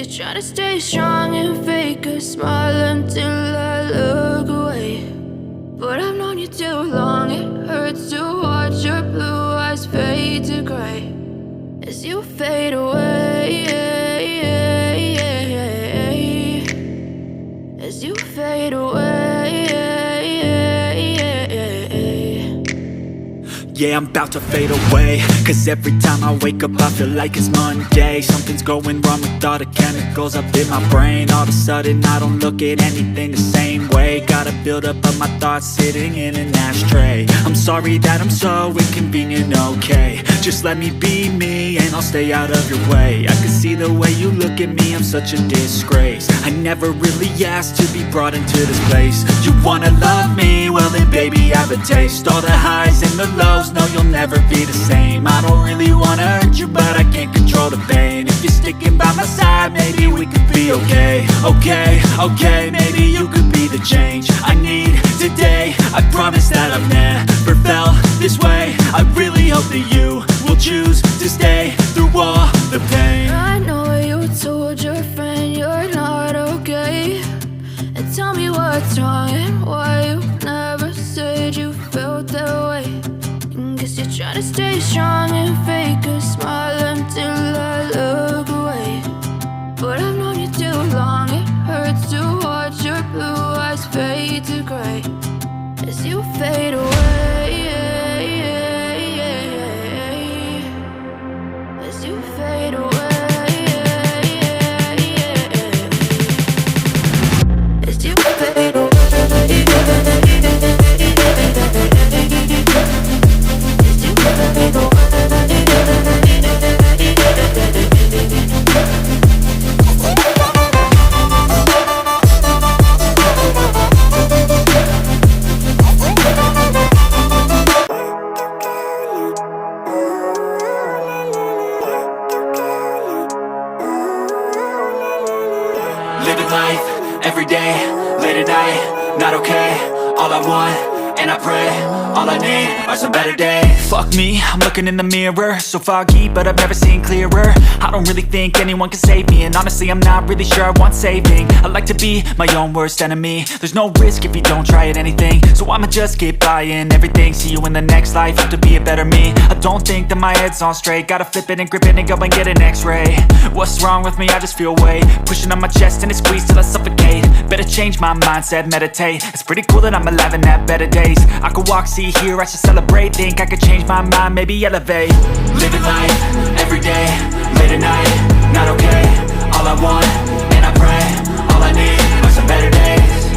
you're trying to stay strong and fake a smile until I look away. But I've known you too long, it hurts to watch your blue eyes fade to gray as you fade away, as you fade away. Yeah, I'm about to fade away, cause every time I wake up I feel like it's Monday. Something's going wrong with all the chemicals up in my brain. All of a sudden I don't look at anything the same way. Gotta build up of my thoughts sitting in an ashtray. I'm sorry that I'm so inconvenient, okay. Just let me be me and I'll stay out of your way. I can see the way you look at me, I'm such a disgrace. I never really asked to be brought into this place. You wanna love me? Well then baby I have a taste. All the highs and the lows, no you'll never be the same. I don't really wanna hurt you but I can't control the pain. If you're sticking by my side maybe we could be okay. Okay, maybe you could be the change I need today. I promise that I've never felt this way. I really hope that you will choose to stay through all the pain. I know you told your friend you're not okay, and tell me what's wrong and why you never said you felt that way. Guess you're trying to stay strong and fake a smile until I look away. But I've known you too long, it hurts to watch your blue eyes fade to gray as you fade away, as you fade away, as you fade away. Living life, every day, late at night, not okay. All I want, and I pray, all I need are some better days. Fuck me, I'm looking in the mirror, so foggy, but I've never seen clearer. I don't really think anyone can save me, and honestly I'm not really sure I want saving. I like to be my own worst enemy. There's no risk if you don't try at anything, so I'ma just keep buying everything. See you in the next life, have to be a better me. I don't think that my head's on straight, gotta flip it and grip it and go and get an x-ray. What's wrong with me? I just feel weight pushing on my chest and it squeezes till I suffocate. Better change my mindset, meditate. It's pretty cool that I'm alive and have better days. I could walk, see, hear, I should celebrate. Think I could change my mind, maybe elevate. Living life, every day, late at night, not okay. All I want, and I pray, all I need are some better days.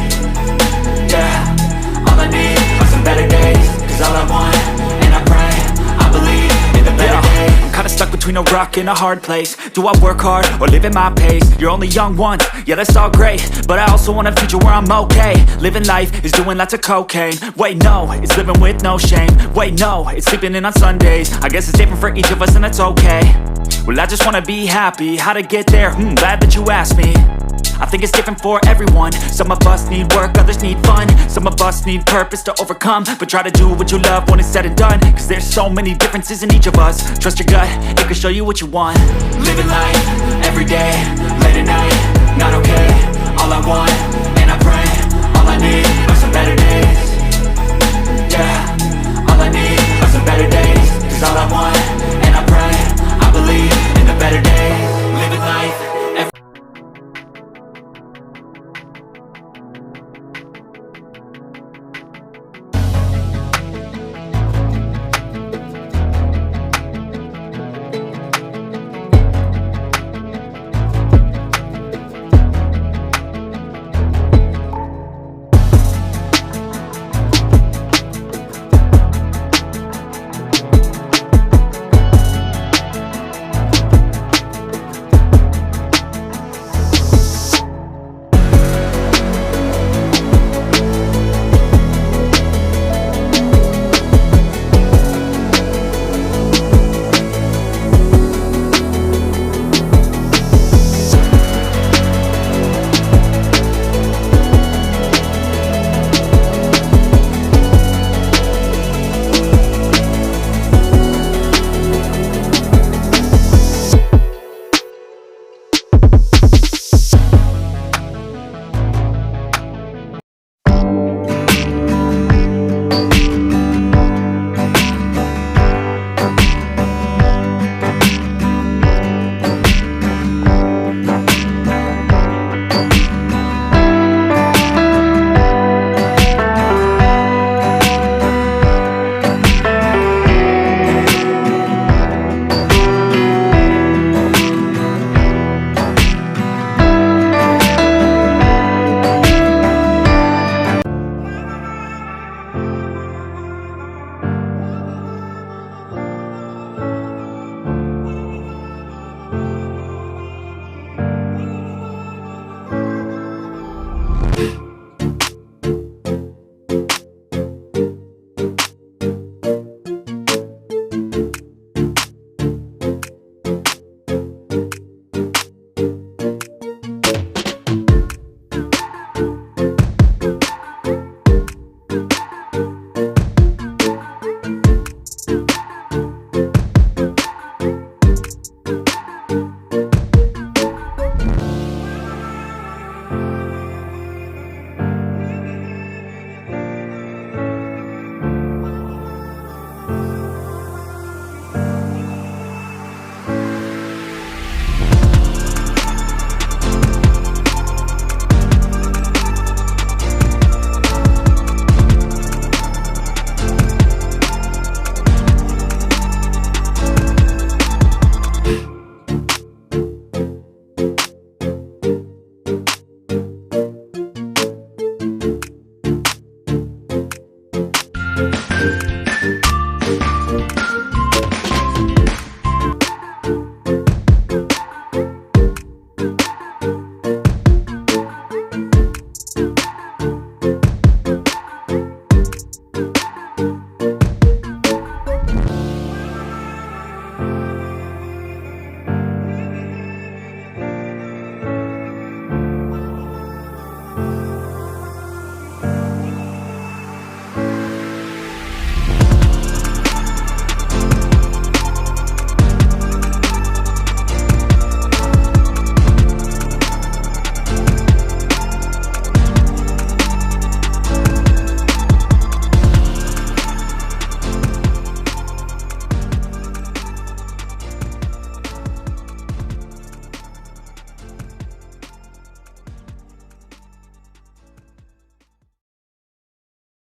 Yeah, all I need are some better days. Cause all I want, and I pray, I believe in the better days. I'm kinda stuck between a rock and a hard place. Do I work hard or live at my pace? You're only young once, yeah that's all great, but I also want a future where I'm okay. Living life is doing lots of cocaine. Wait no, it's living with no shame. Wait no, it's sleeping in on Sundays. I guess it's different for each of us and that's okay. Well I just wanna be happy, how to get there? Glad that you asked me. I think it's different for everyone. Some of us need work, others need fun. Some of us need purpose to overcome. But try to do what you love when it's said and done, cause there's so many differences in each of us. Trust your gut, it can show you what you want. Living life, every day, late at night, not okay. All I want, and I pray, all I need are some better days. Yeah, all I need are some better days. Cause all I want,